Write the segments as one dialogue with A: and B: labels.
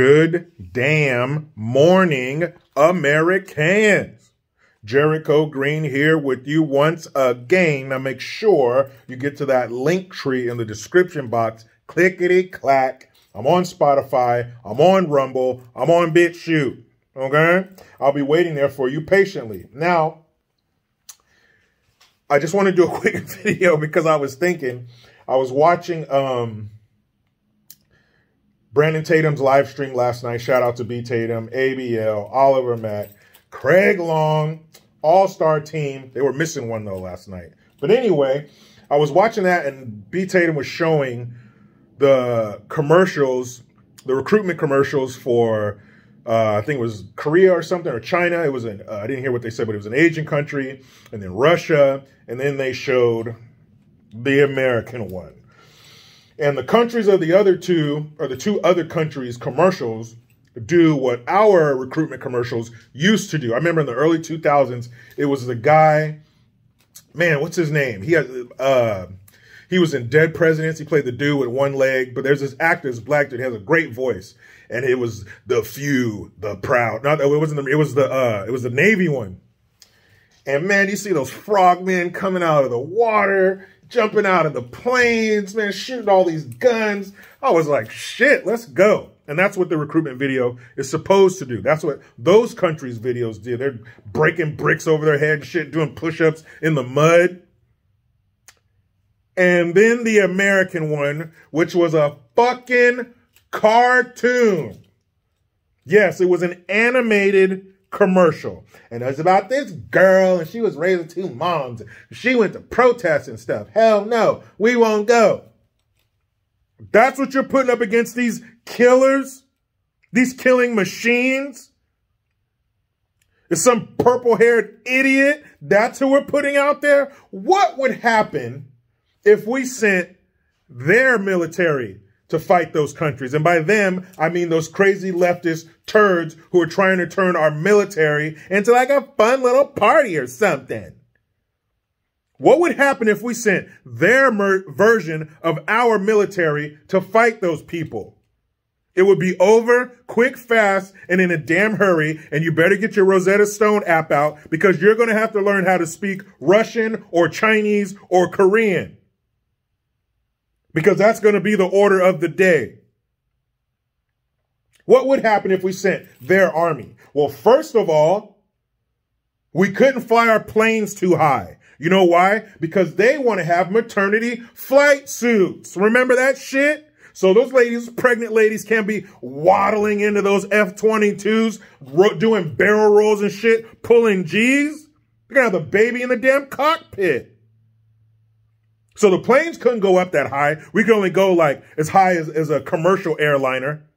A: Good damn morning, Americans. Jericho Green here with you once again. Now make sure you get to that link tree in the description box. Clickety-clack. I'm on Spotify. I'm on Rumble. I'm on BitChute. Okay? I'll be waiting there for you patiently. Now, I just want to do a quick video because I was watching Brandon Tatum's live stream last night. Shout out to B. Tatum, ABL, Oliver Matt, Craig Long, all-star team. They were missing one, though, last night. But anyway, I was watching that, and B. Tatum was showing the commercials, the recruitment commercials for, I think it was Korea or something, or China. It was an, I didn't hear what they said, but it was an Asian country, and then Russia, and then they showed the American one. And the countries of the other two, or the two other countries' commercials, do what our recruitment commercials used to do. I remember in the early 2000s, it was the guy, man, what's his name? He was in Dead Presidents. He played the dude with one leg. But there's this actor, this black dude, has a great voice, and it was the few, the proud. Not, it wasn't. It was the Navy one. And man, you see those frogmen coming out of the water, jumping out of the planes, man, shooting all these guns. I was like, shit, let's go. And that's what the recruitment video is supposed to do. That's what those countries' videos did. They're breaking bricks over their head and shit, doing push-ups in the mud. And then the American one, which was a fucking cartoon. Yes, it was an animated commercial. And it was about this girl, and she was raising two moms. She went to protest and stuff. Hell no, we won't go. That's what you're putting up against these killers, these killing machines. Is some purple-haired idiot? That's who we're putting out there? What would happen if we sent their military to fight those countries? And by them, I mean those crazy leftist turds who are trying to turn our military into like a fun little party or something. What would happen if we sent their version of our military to fight those people? It would be over quick, fast, and in a damn hurry. And you better get your Rosetta Stone app out because you're going to have to learn how to speak Russian or Chinese or Korean. Because that's going to be the order of the day. What would happen if we sent their army? Well, first of all, we couldn't fly our planes too high. You know why? Because they want to have maternity flight suits. Remember that shit? So those ladies, pregnant ladies, can't be waddling into those F-22s, doing barrel rolls and shit, pulling G's. They're going to have the baby in the damn cockpit. So the planes couldn't go up that high. We could only go like as high as a commercial airliner.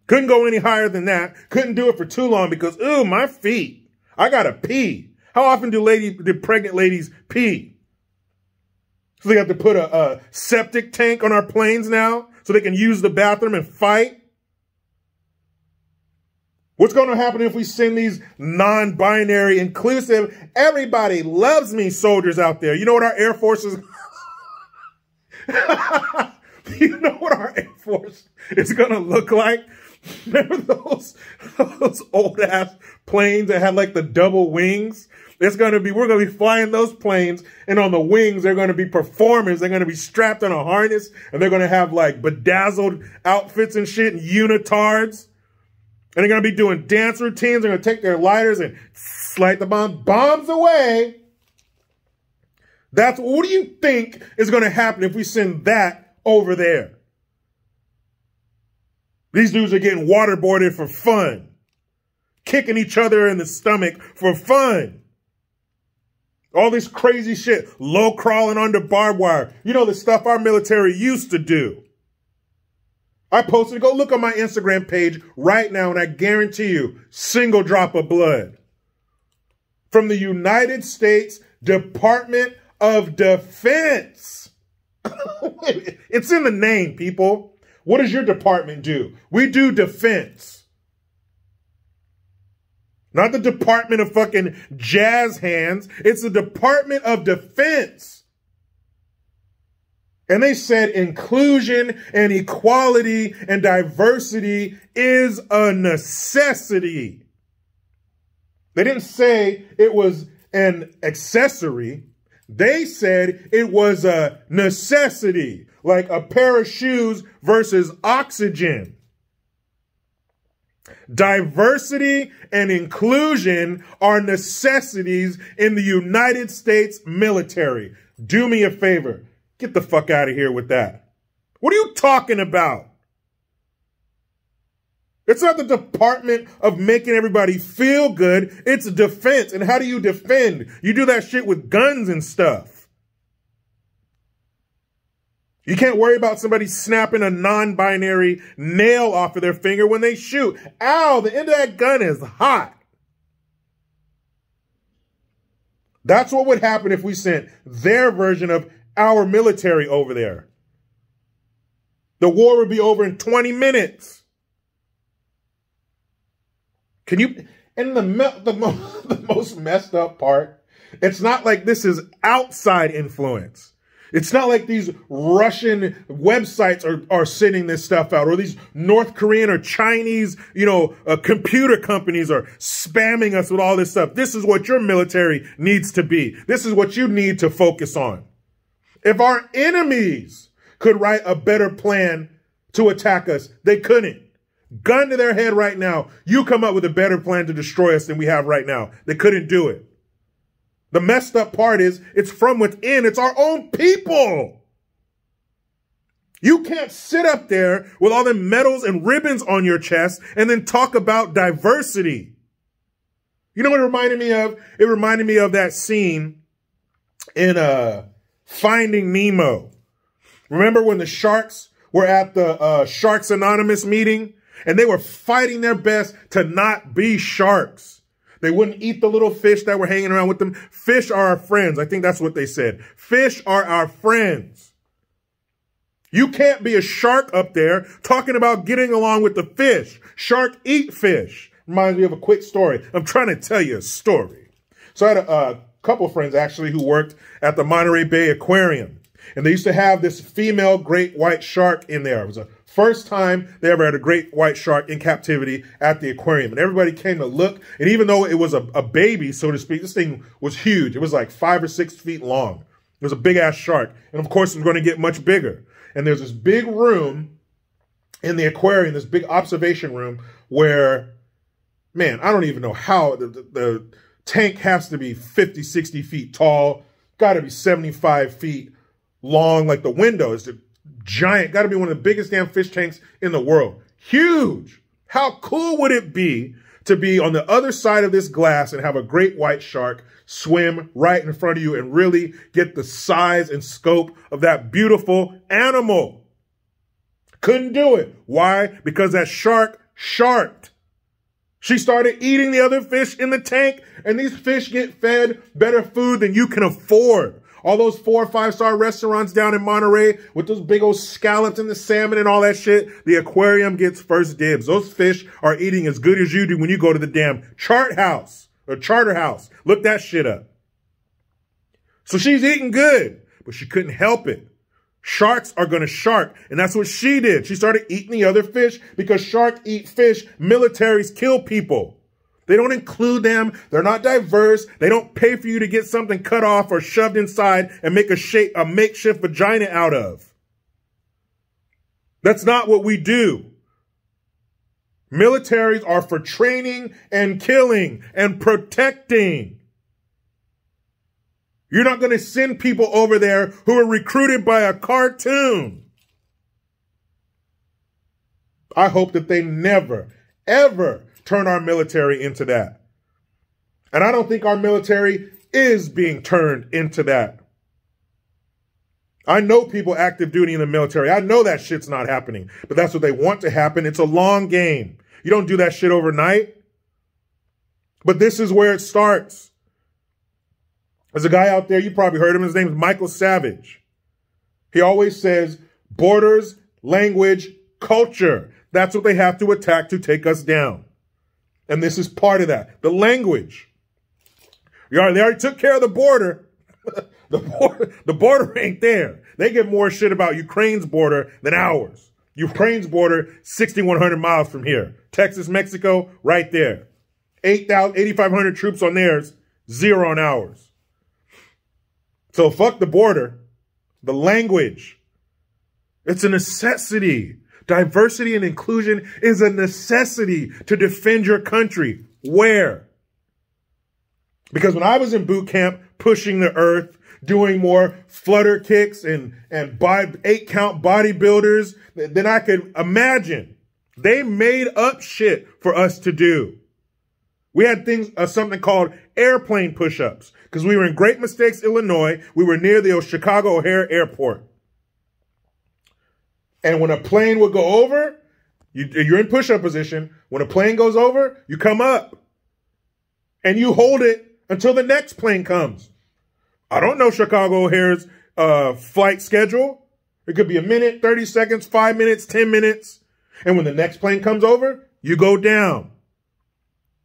A: Couldn't go any higher than that. Couldn't do it for too long because, ooh, my feet. I gotta pee. How often do pregnant ladies pee? So they have to put a septic tank on our planes now so they can use the bathroom and fight? What's going to happen if we send these non-binary, inclusive, everybody loves me soldiers out there? You know what our Air Force is? You know what our Air Force is going to look like? Remember those old ass planes that had like the double wings? We're going to be flying those planes, and on the wings, they're going to be performers. They're going to be strapped on a harness, and they're going to have like bedazzled outfits and shit and unitards. And they're going to be doing dance routines. They're going to take their lighters and light the bombs away. What do you think is going to happen if we send that over there? These dudes are getting waterboarded for fun. Kicking each other in the stomach for fun. All this crazy shit. Low crawling under barbed wire. You know the stuff our military used to do. I posted, go look on my Instagram page right now, and I guarantee you, single drop of blood. From the United States Department of Defense. It's in the name, people. What does your department do? We do defense. Not the Department of fucking jazz hands. It's the Department of Defense. And they said inclusion and equality and diversity is a necessity. They didn't say it was an accessory. They said it was a necessity, like a pair of shoes versus oxygen. Diversity and inclusion are necessities in the United States military. Do me a favor. Get the fuck out of here with that. What are you talking about? It's not the department of making everybody feel good. It's defense. And how do you defend? You do that shit with guns and stuff. You can't worry about somebody snapping a non-binary nail off of their finger when they shoot. Ow, the end of that gun is hot. That's what would happen if we sent their version of our military over there. The war would be over in 20 minutes. Can you, and the most messed up part, it's not like this is outside influence. It's not like these Russian websites are sending this stuff out, or these North Korean or Chinese, computer companies are spamming us with all this stuff. This is what your military needs to be. This is what you need to focus on. If our enemies could write a better plan to attack us, they couldn't. Gun to their head right now. You come up with a better plan to destroy us than we have right now. They couldn't do it. The messed up part is it's from within. It's our own people. You can't sit up there with all the medals and ribbons on your chest and then talk about diversity. You know what it reminded me of? It reminded me of that scene in Finding Nemo. Remember when the sharks were at the Sharks Anonymous meeting and they were fighting their best to not be sharks? They wouldn't eat the little fish that were hanging around with them. Fish are our friends. I think that's what they said. Fish are our friends. You can't be a shark up there talking about getting along with the fish. Shark eat fish. Reminds me of a quick story. I'm trying to tell you a story. So I had a couple friends actually who worked at the Monterey Bay Aquarium. And they used to have this female great white shark in there. It was the first time they ever had a great white shark in captivity at the aquarium. And everybody came to look. And even though it was a baby, so to speak, this thing was huge. It was like 5 or 6 feet long. It was a big ass shark. And of course, it was going to get much bigger. And there's this big room in the aquarium, this big observation room where, man, I don't even know how the tank has to be 50, 60 feet tall. Got to be 75 feet long. Like the window is the giant, got to be one of the biggest damn fish tanks in the world. Huge. How cool would it be to be on the other side of this glass and have a great white shark swim right in front of you and really get the size and scope of that beautiful animal? Couldn't do it. Why? Because that shark sharked. She started eating the other fish in the tank, and these fish get fed better food than you can afford. All those 4 or 5-star restaurants down in Monterey with those big old scallops and the salmon and all that shit, the aquarium gets first dibs. Those fish are eating as good as you do when you go to the damn charter house. Look that shit up. So she's eating good, but she couldn't help it. Sharks are going to shark, and that's what she did. She started eating the other fish because sharks eat fish. Militaries kill people. They don't include them. They're not diverse. They don't pay for you to get something cut off or shoved inside and make a makeshift vagina out of. That's not what we do. Militaries are for training and killing and protecting. You're not going to send people over there who are recruited by a cartoon. I hope that they never, ever turn our military into that. And I don't think our military is being turned into that. I know people active duty in the military. I know that shit's not happening, but that's what they want to happen. It's a long game. You don't do that shit overnight. But this is where it starts. There's a guy out there, you probably heard him. His name is Michael Savage. He always says borders, language, culture. That's what they have to attack to take us down. And this is part of that. The language. They already took care of the border. The border ain't there. They give more shit about Ukraine's border than ours. Ukraine's border, 6,100 miles from here. Texas, Mexico, right there. 8,500 troops on theirs, 0 on ours. So fuck the border. The language. It's a necessity. Diversity and inclusion is a necessity to defend your country. Where? Because when I was in boot camp, pushing the earth, doing more flutter kicks and 8-count bodybuilders, then I could imagine. They made up shit for us to do. We had something called airplane push-ups because we were in Great Mistakes, Illinois. We were near the Chicago O'Hare Airport. And when a plane would go over, you're in push-up position. When a plane goes over, you come up. And you hold it until the next plane comes. I don't know Chicago O'Hare's flight schedule. It could be a minute, 30 seconds, 5 minutes, 10 minutes. And when the next plane comes over, you go down.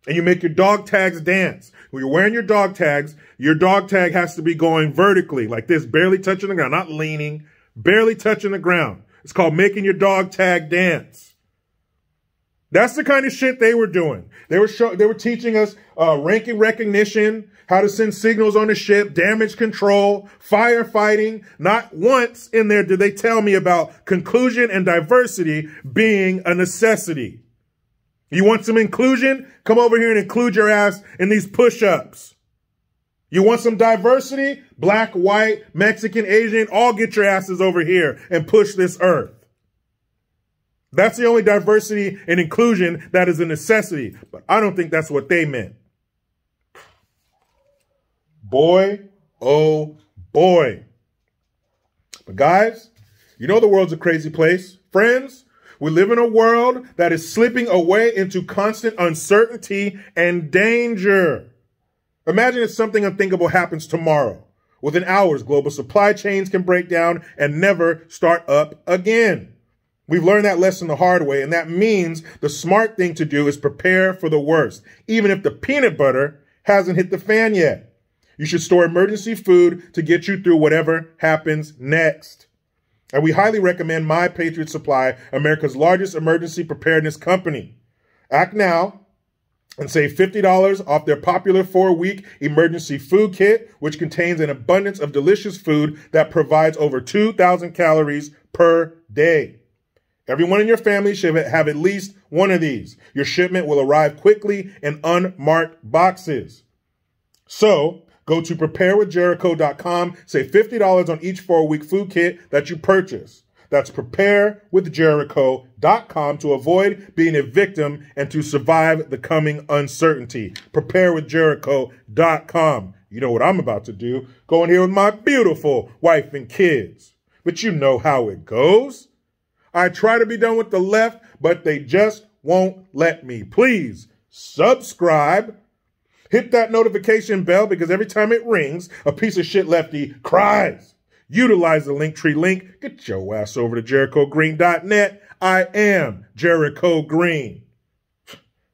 A: And you make your dog tags dance. When you're wearing your dog tags, your dog tag has to be going vertically, like this, barely touching the ground, not leaning, barely touching the ground. It's called making your dog tag dance. That's the kind of shit they were doing. They were teaching us ranking recognition, how to send signals on the ship, damage control, firefighting. Not once in there did they tell me about conclusion and diversity being a necessity. You want some inclusion? Come over here and include your ass in these push-ups. You want some diversity? Black, white, Mexican, Asian, all get your asses over here and push this earth. That's the only diversity and inclusion that is a necessity. But I don't think that's what they meant. Boy, oh boy. But guys, you know the world's a crazy place. Friends, we live in a world that is slipping away into constant uncertainty and danger. Imagine if something unthinkable happens tomorrow. Within hours, global supply chains can break down and never start up again. We've learned that lesson the hard way, and that means the smart thing to do is prepare for the worst, even if the peanut butter hasn't hit the fan yet. You should store emergency food to get you through whatever happens next. And we highly recommend My Patriot Supply, America's largest emergency preparedness company. Act now and save $50 off their popular 4-week emergency food kit, which contains an abundance of delicious food that provides over 2,000 calories per day. Everyone in your family should have at least one of these. Your shipment will arrive quickly in unmarked boxes. So go to preparewithjericho.com, save $50 on each 4-week food kit that you purchase. That's preparewithjericho.com to avoid being a victim and to survive the coming uncertainty. Preparewithjericho.com. You know what I'm about to do. Go in here with my beautiful wife and kids. But you know how it goes. I try to be done with the left, but they just won't let me. Please subscribe. Hit that notification bell because every time it rings, a piece of shit lefty cries. Utilize the Linktree link. Get your ass over to JerichoGreen.net. I am Jericho Green.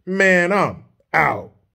A: Man, I'm out.